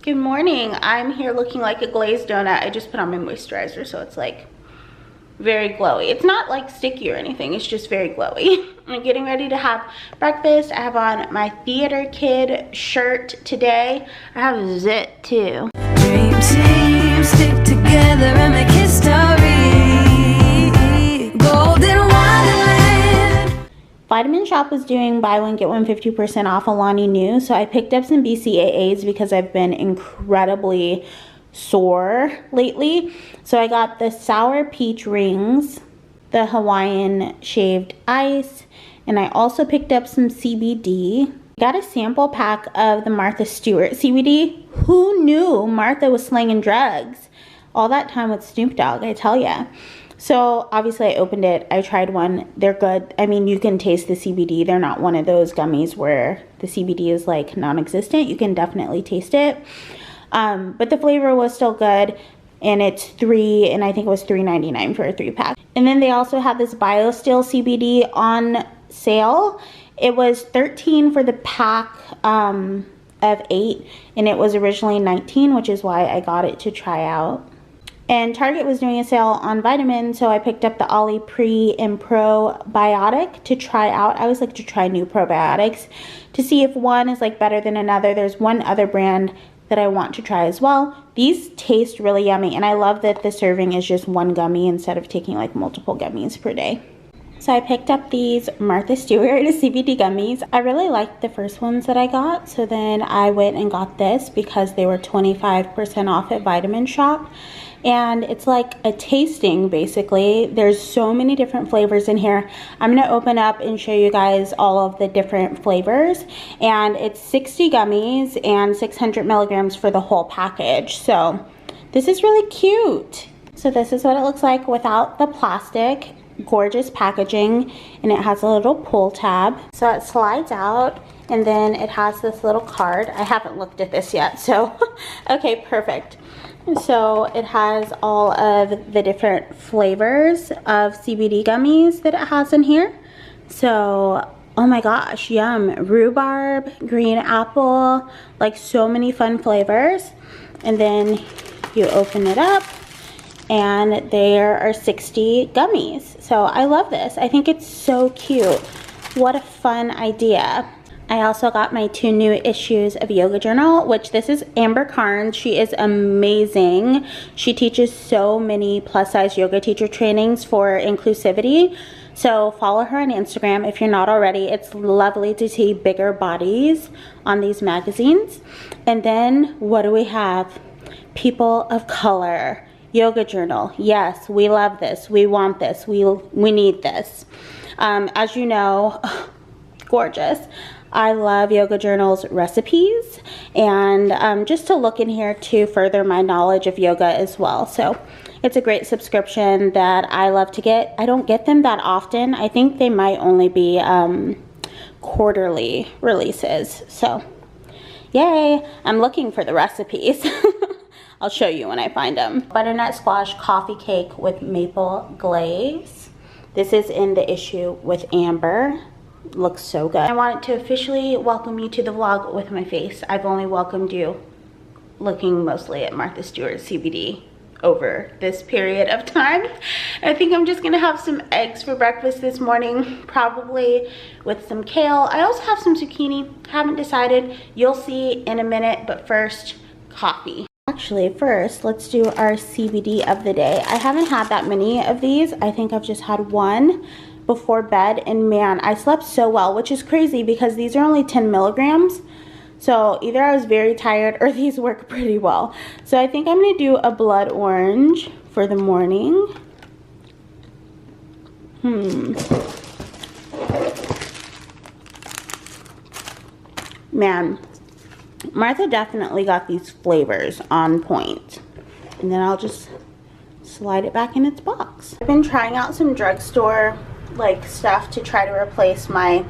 Good morning. I'm here looking like a glazed donut. I just put on my moisturizer, so it's like very glowy. It's not like sticky or anything, it's just very glowy. I'm getting ready to have breakfast. I have on my theater kid shirt today. I have zit too. Dream team, stick together and make history. Golden Wonderland. Vitamin Shop was doing buy one get one 50% off. Alani knew, so I picked up some BCAAs because I've been incredibly sore lately. So I got the sour peach rings, the Hawaiian shaved ice, and I also picked up some CBD. Got a sample pack of the Martha Stewart CBD. Who knew Martha was slinging drugs all that time with Snoop Dogg, I tell ya. So obviously I opened it, I tried one, they're good. I mean, you can taste the CBD. They're not one of those gummies where the CBD is like non-existent. You can definitely taste it. But the flavor was still good, and it's I think it was $3.99 for a 3-pack. And then they also have this Biosteel Cbd on sale. It was $13 for the pack of 8, and it was originally $19, which is why I got it to try out. And Target was doing a sale on vitamins, so I picked up the Aldi Pre and Probiotic to try out. I always like to try new probiotics to see if one is like better than another. There's one other brand that I want to try as well. These taste really yummy, and I love that the serving is just one gummy instead of taking like multiple gummies per day. So I picked up these Martha Stewart CBD gummies. I really liked the first ones that I got, so then I went and got this because they were 25% off at Vitamin Shop. And it's like a tasting basically. There's so many different flavors in here. I'm gonna open up and show you guys all of the different flavors. And it's 60 gummies and 600 milligrams for the whole package. So this is really cute. So this is what it looks like without the plastic. Gorgeous packaging, and it has a little pull tab. So it slides out, and then it has this little card. I haven't looked at this yet, so okay, perfect. So it has all of the different flavors of CBD gummies that it has in here. So, oh my gosh, yum. Rhubarb, green apple, like so many fun flavors. And then you open it up, and there are 60 gummies. So I love this. I think it's so cute. What a fun idea. I also got my 2 new issues of Yoga Journal, which this is Amber Carnes. She is amazing. She teaches so many plus size yoga teacher trainings for inclusivity. So follow her on Instagram if you're not already. It's lovely to see bigger bodies on these magazines. And then what do we have? People of color. Yoga Journal. Yes, we love this. We want this. We need this. As you know, gorgeous. I love Yoga Journal's recipes, and just to look in here to further my knowledge of yoga as well. So it's a great subscription that I love to get. I don't get them that often. I think they might only be quarterly releases. So yay, I'm looking for the recipes. I'll show you when I find them. Butternut squash coffee cake with maple glaze. This is in the issue with Amber. Looks so good. I wanted to officially welcome you to the vlog with my face. I've only welcomed you looking mostly at Martha Stewart CBD over this period of time. I think I'm just gonna have some eggs for breakfast this morning, probably with some kale. I also have some zucchini, haven't decided. You'll see in a minute, but first, coffee. Actually, first, let's do our CBD of the day. I haven't had that many of these. I think I've just had one before bed, and man, I slept so well, which is crazy because these are only 10 milligrams. So either I was very tired or these work pretty well. So I think I'm gonna do a blood orange for the morning. Man, Martha definitely got these flavors on point. And then I'll just slide it back in its box. I've been trying out some drugstore like stuff to try to replace my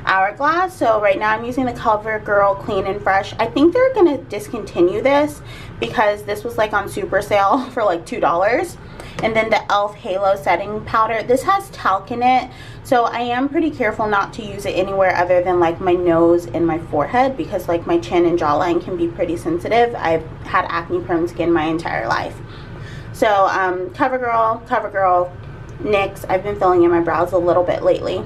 Hourglass. So right now I'm using the CoverGirl Clean and Fresh. I think they're gonna discontinue this because this was like on super sale for like $2. And then the e.l.f. Halo Setting Powder. This has talc in it, so I am pretty careful not to use it anywhere other than like my nose and my forehead, because like my chin and jawline can be pretty sensitive. I've had acne prone skin my entire life. So CoverGirl, NYX. I've been filling in my brows a little bit lately.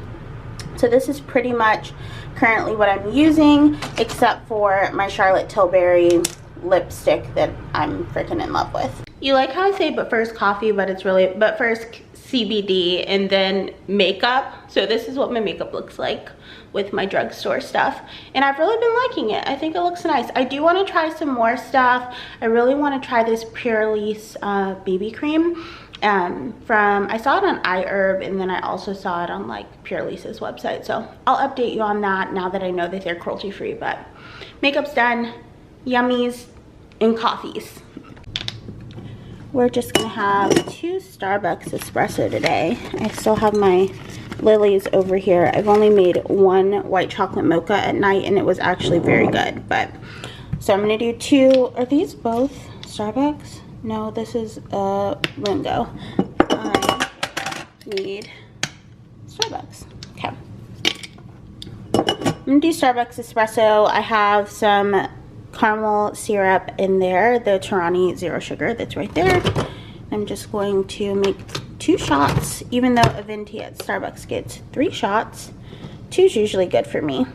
So this is pretty much currently what I'm using, except for my Charlotte Tilbury lipstick that I'm freaking in love with. You like how I say but first coffee, but it's really but first CBD and then makeup. So this is what my makeup looks like with my drugstore stuff, and I've really been liking it. I think it looks nice. I do want to try some more stuff. I really want to try this Purelisse BB cream from, I saw it on iHerb, and then I also saw it on like Purelisse's website. So I'll update you on that now that I know that they're cruelty free. But makeup's done, yummies and coffees. We're just gonna have 2 Starbucks espresso today. I still have my Lily's over here. I've only made 1 white chocolate mocha at night, and it was actually very good. But so I'm gonna do 2. Are these both Starbucks? No, this is Lingo. I need Starbucks. Okay. I'm gonna do Starbucks espresso. I have some caramel syrup in there, the Torani Zero Sugar that's right there. I'm just going to make 2 shots, even though a venti at Starbucks gets 3 shots. 2 is usually good for me.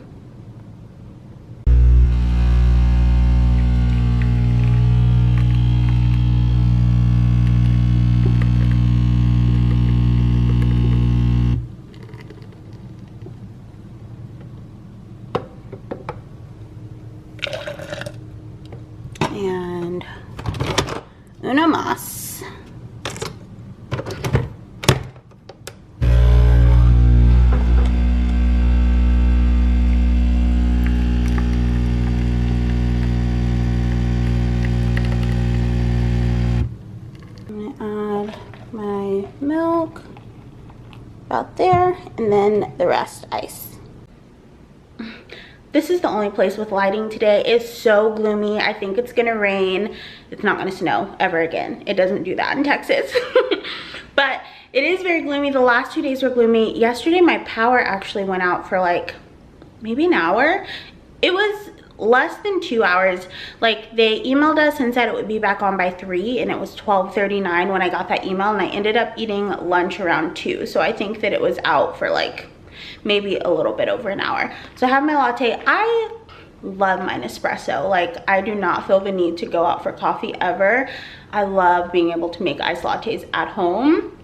And uno más. I'm gonna add my milk about there, and then the rest ice. This is the only place with lighting today. It's so gloomy. I think it's gonna rain. It's not gonna snow ever again. It doesn't do that in Texas. But it is very gloomy. The last 2 days were gloomy. Yesterday my power actually went out for like maybe an hour. It was less than 2 hours. Like, they emailed us and said it would be back on by 3, and it was 12:39 when I got that email, and I ended up eating lunch around 2. So I think that it was out for like maybe a little bit over an hour. So I have my latte. I love my Espresso. Like, I do not feel the need to go out for coffee ever. I love being able to make iced lattes at home,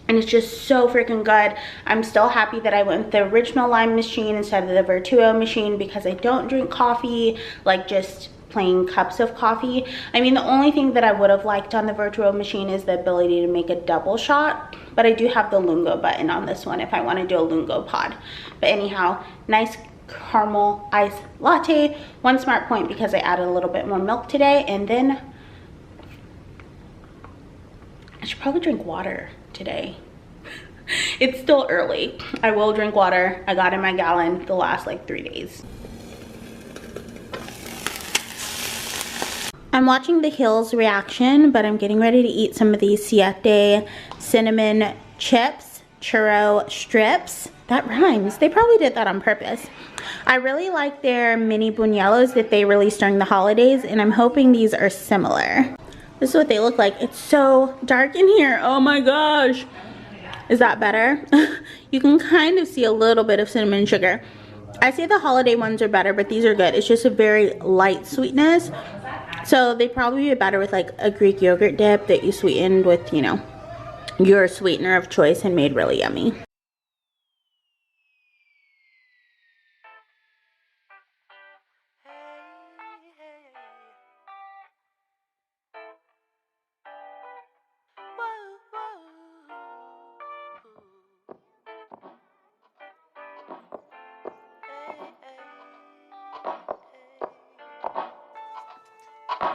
and it's just so freaking good. I'm still happy that I went with the original lime machine instead of the Vertuo machine, because I don't drink coffee, like just plain cups of coffee. I mean, the only thing that I would have liked on the Vertuo machine is the ability to make a double shot, but I do have the Lungo button on this one if I want to do a Lungo pod. But anyhow, nice caramel iced latte. One smart point, because I added a little bit more milk today, and then I should probably drink water today. It's still early. I will drink water. I got in my gallon the last like 3 days. I'm watching the Hills reaction, but I'm getting ready to eat some of these Siete cinnamon chips, churro strips. That rhymes. They probably did that on purpose. I really like their mini buñuelos that they released during the holidays, and I'm hoping these are similar. This is what they look like. It's so dark in here. Oh my gosh. Is that better? You can kind of see a little bit of cinnamon sugar. I say the holiday ones are better, but these are good. It's just a very light sweetness. So they probably be better with like a Greek yogurt dip that you sweetened with, you know, your sweetener of choice and made really yummy.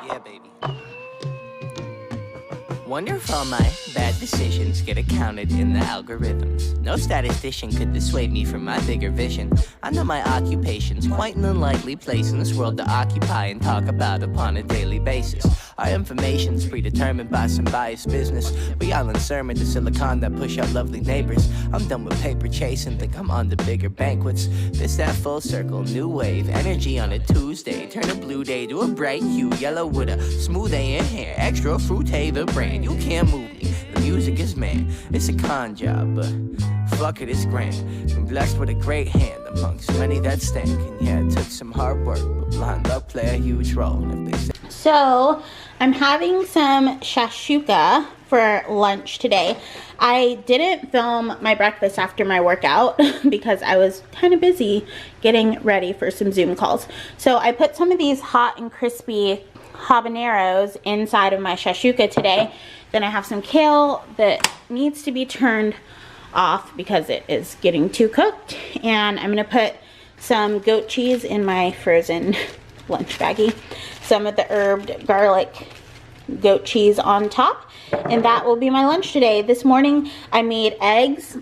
Yeah, baby. Wonder if all my bad decisions get accounted in the algorithms. No statistician could dissuade me from my bigger vision. I know my occupation's quite an unlikely place in this world to occupy and talk about upon a daily basis. Our information's predetermined by some biased business. We all in sermon to silicon that push out lovely neighbors. I'm done with paper chasing, think I'm on to bigger banquets. This that full circle, new wave, energy on a Tuesday. Turn a blue day to a bright hue, yellow with a smooth A in hair. Extra fruit, the brand, you can't move me. The music is man, it's a con job, but fuck it, it's grand. Been blessed with a great hand amongst many that stank. And yeah, it took some hard work, but blind luck play a huge role. If they say so, I'm having some shashuka for lunch today. I didn't film my breakfast after my workout because I was kind of busy getting ready for some Zoom calls. So I put some of these hot and crispy habaneros inside of my shashuka today. Then I have some kale that needs to be turned off because it is getting too cooked. And I'm gonna put some goat cheese in my frozen lunch baggie. Some of the herbed garlic goat cheese on top. And that will be my lunch today. This morning I made eggs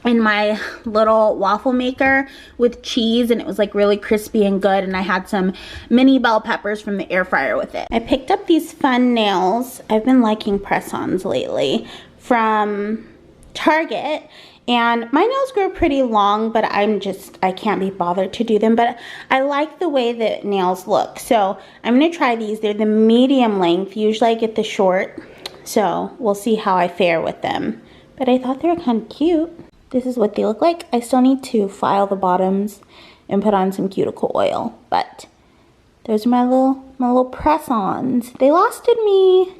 in my little waffle maker with cheese, and it was like really crispy and good, and I had some mini bell peppers from the air fryer with it. I picked up these fun nails. I've been liking press-ons lately from Target, and my nails grow pretty long, but I can't be bothered to do them, but I like the way that nails look. So I'm gonna try these. They're the medium length. Usually I get the short, so we'll see how I fare with them. But I thought they were kind of cute. This is what they look like. I still need to file the bottoms and put on some cuticle oil, but those are my little press-ons. They lasted me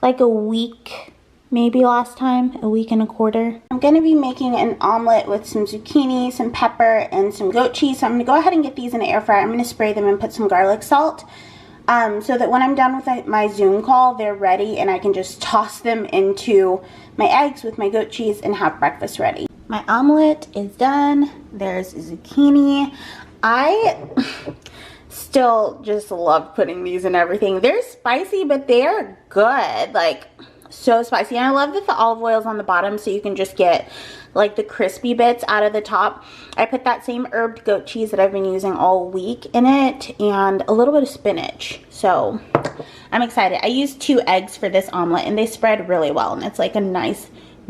like a week, maybe last time, a week and a quarter. I'm gonna be making an omelet with some zucchini, some pepper, and some goat cheese. So I'm gonna go ahead and get these in the air fryer. I'm gonna spray them and put some garlic salt so that when I'm done with my Zoom call, they're ready and I can just toss them into my eggs with my goat cheese and have breakfast ready. My omelet is done. There's zucchini. I still just love putting these in everything. They're spicy, but they're good. Like, so spicy. And I love that the olive oil is on the bottom, so you can just get like the crispy bits out of the top. I put that same herbed goat cheese that I've been using all week in it, and a little bit of spinach. So I'm excited. I used 2 eggs for this omelet, and they spread really well, and it's like a nice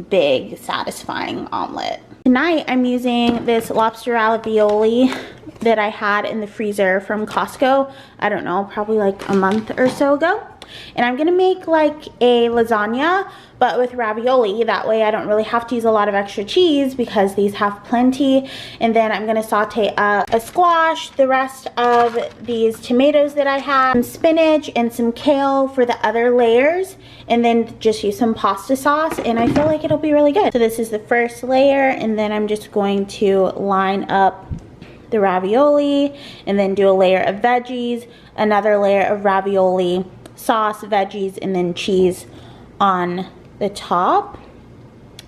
big satisfying omelet. Tonight I'm using this lobster ravioli that I had in the freezer from Costco, I don't know, probably like a month or so ago. And I'm gonna make like a lasagna, but with ravioli. That way I don't really have to use a lot of extra cheese because these have plenty. And then I'm gonna saute a squash, the rest of these tomatoes that I have, some spinach and some kale for the other layers, and then just use some pasta sauce, and I feel like it'll be really good. So this is the first layer, and then I'm just going to line up the ravioli and then do a layer of veggies, another layer of ravioli, sauce, veggies, and then cheese on the top.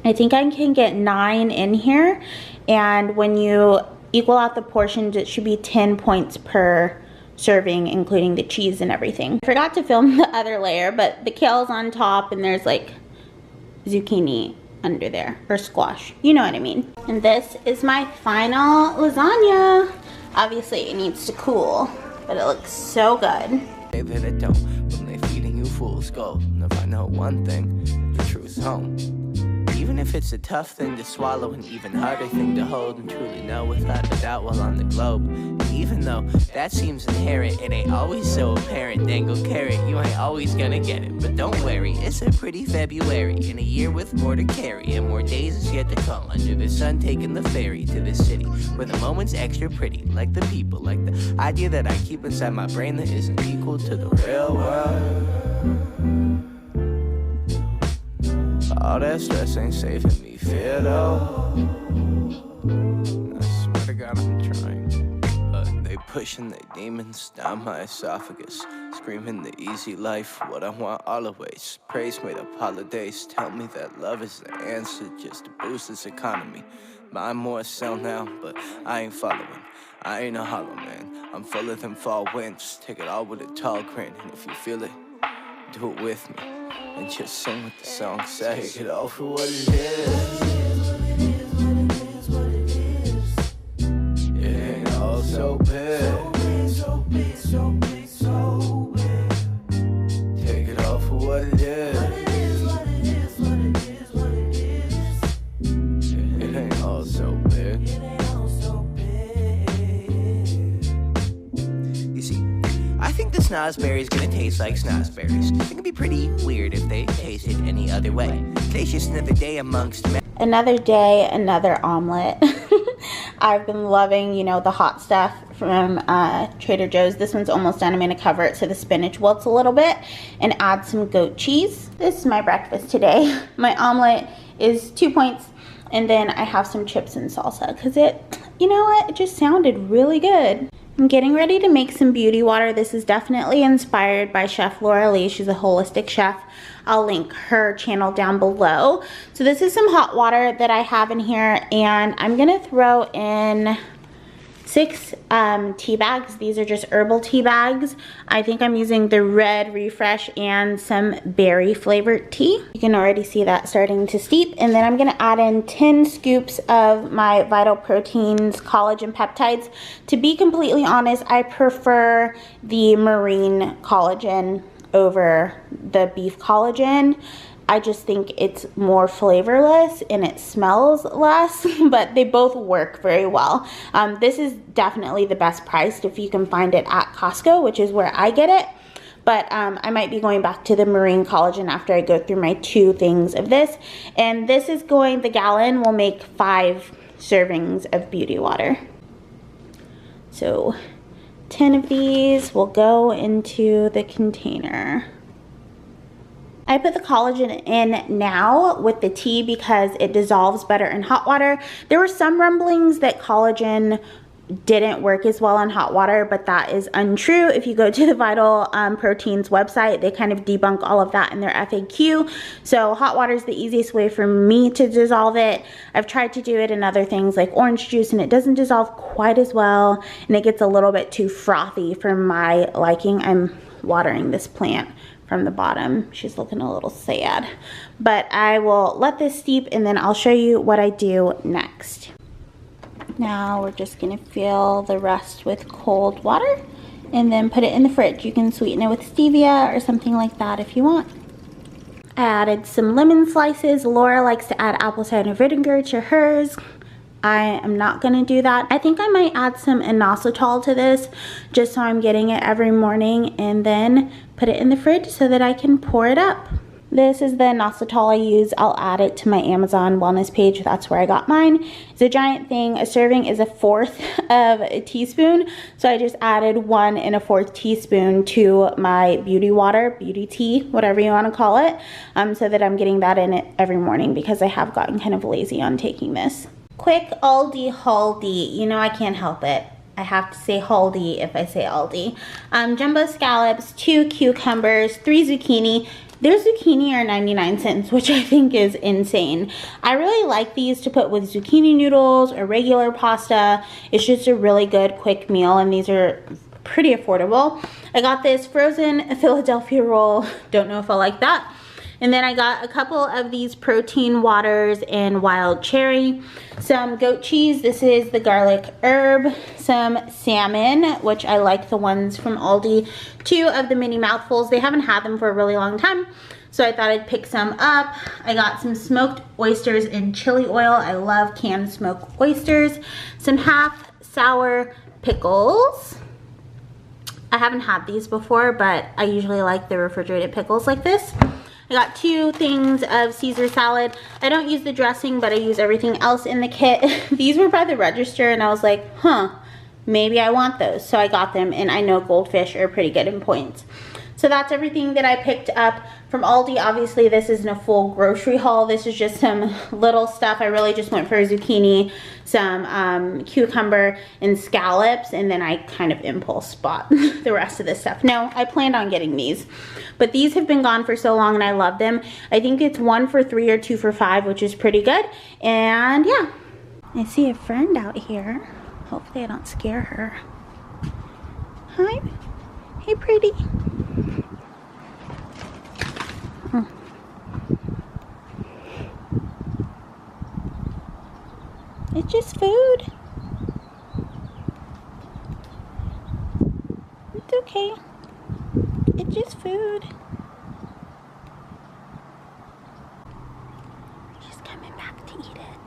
I think I can get 9 in here, and when you equal out the portions, it should be 10 points per serving, including the cheese and everything. I forgot to film the other layer, but the kale's on top and there's like zucchini under there, or squash, you know what I mean. And this is my final lasagna. Obviously it needs to cool, but it looks so good. that it don't, when they feeding you fool's gold. And if I know one thing, the truth's home. Even if it's a tough thing to swallow, an even harder thing to hold and truly know without a doubt while on the globe. And even though that seems inherent, it ain't always so apparent. Dangle carrot, you ain't always gonna get it. But don't worry, it's a pretty February in a year with more to carry, and more days is yet to come under the sun, taking the ferry to the city where the moment's extra pretty, like the people, like the idea that I keep inside my brain that isn't equal to the real world. All that stress ain't saving me fear though. I swear to God I'm trying, but they pushing their demons down my esophagus, screaming the easy life, what I want always. Praise made up holidays, tell me that love is the answer just to boost this economy. Mine more sell now, but I ain't following. I ain't a hollow man, I'm full of them fall winds. Take it all with a tall grin, and if you feel it, do it with me. and just sing what the song says. Take it all for what it is. It ain't all so big. Take it all for what it is. It ain't all so big. You see, I think the snozberry's gonna taste like snozberries. It can be pretty weird if they tasted any other way. Today's just another day amongst men. Another day, another omelet. I've been loving, you know, the hot stuff from Trader Joe's. This one's almost done. I'm going to cover it so the spinach wilts a little bit and add some goat cheese. This is my breakfast today. My omelet is 2 points, and then I have some chips and salsa because it, you know what, it just sounded really good. I'm getting ready to make some beauty water. This is definitely inspired by Chef Laura Lee. She's a holistic chef. I'll link her channel down below. So this is some hot water that I have in here, and I'm gonna throw in 6 tea bags. These are just herbal tea bags. I think I'm using the red refresh and some berry flavored tea. You can already see that starting to steep. And then I'm gonna add in 10 scoops of my Vital Proteins collagen peptides. To be completely honest, I prefer the marine collagen over the beef collagen. I just think it's more flavorless and it smells less, but they both work very well. This is definitely the best priced if you can find it at Costco, which is where I get it. But I might be going back to the marine collagen after I go through my 2 things of this. And this is going, the gallon will make 5 servings of beauty water. So 10 of these will go into the container. I put the collagen in now with the tea because it dissolves better in hot water. There were some rumblings that collagen didn't work as well in hot water, but that is untrue. If you go to the Vital Proteins website, they kind of debunk all of that in their FAQ. So hot water is the easiest way for me to dissolve it. I've tried to do it in other things like orange juice, and it doesn't dissolve quite as well, and it gets a little bit too frothy for my liking. I'm watering this plant from the bottom. She's looking a little sad, but I will let this steep and then I'll show you what I do next. Now we're just gonna fill the rest with cold water and then put it in the fridge. You can sweeten it with stevia or something like that if you want. I added some lemon slices. Laura likes to add apple cider vinegar to hers. I am not gonna do that. I think I might add some inositol to this just so I'm getting it every morning, and then put it in the fridge so that I can pour it up. This is the inositol I use. I'll add it to my Amazon wellness page. That's where I got mine. It's a giant thing. A serving is 1/4 of a teaspoon. So I just added 1 1/4 teaspoon to my beauty water, beauty tea, whatever you want to call it, so that I'm getting that in it every morning because I have gotten kind of lazy on taking this. Quick Aldi hauldy. You know I can't help it. I have to say Aldi if I say Aldi. Jumbo scallops, 2 cucumbers, 3 zucchini. Their zucchini are 99 cents, which I think is insane. I really like these to put with zucchini noodles or regular pasta. It's just a really good quick meal, and these are pretty affordable. I got this frozen Philadelphia roll. Don't know if I like that. And then I got a couple of these protein waters in wild cherry, some goat cheese. This is the garlic herb, some salmon, which I like the ones from Aldi, 2 of the mini mouthfuls. They haven't had them for a really long time, so I thought I'd pick some up. I got some smoked oysters in chili oil. I love canned smoked oysters. Some half sour pickles. I haven't had these before, but I usually like the refrigerated pickles like this. I got 2 things of Caesar salad. I don't use the dressing, but I use everything else in the kit. These were by the register, and I was like, huh, maybe I want those. So I got them, and I know goldfish are pretty good in points. So that's everything that I picked up from Aldi. Obviously, this isn't a full grocery haul. This is just some little stuff. I really just went for a zucchini, some cucumber, and scallops, and then I kind of impulse bought the rest of this stuff. No, I planned on getting these, but these have been gone for so long, and I love them. I think it's 1 for $3 or 2 for $5, which is pretty good. And yeah, I see a friend out here. Hopefully I don't scare her. Hi. Hey, pretty. his food. She's coming back to eat it.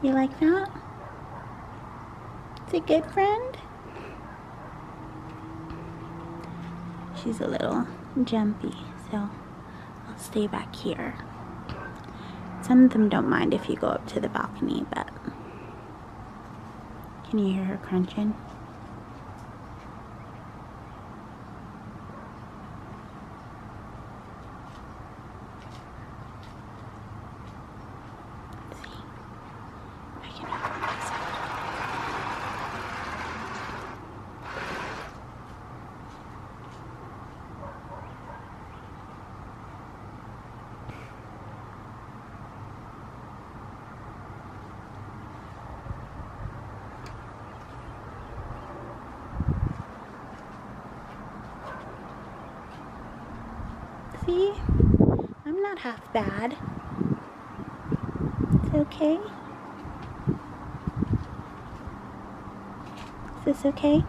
You like that? It's a good friend? She's a little jumpy, so I'll stay back here. Some of them don't mind if you go up to the balcony, but can you hear her crunching? Let's see if I can open this up. See? I'm not half bad. It's okay. Is this okay?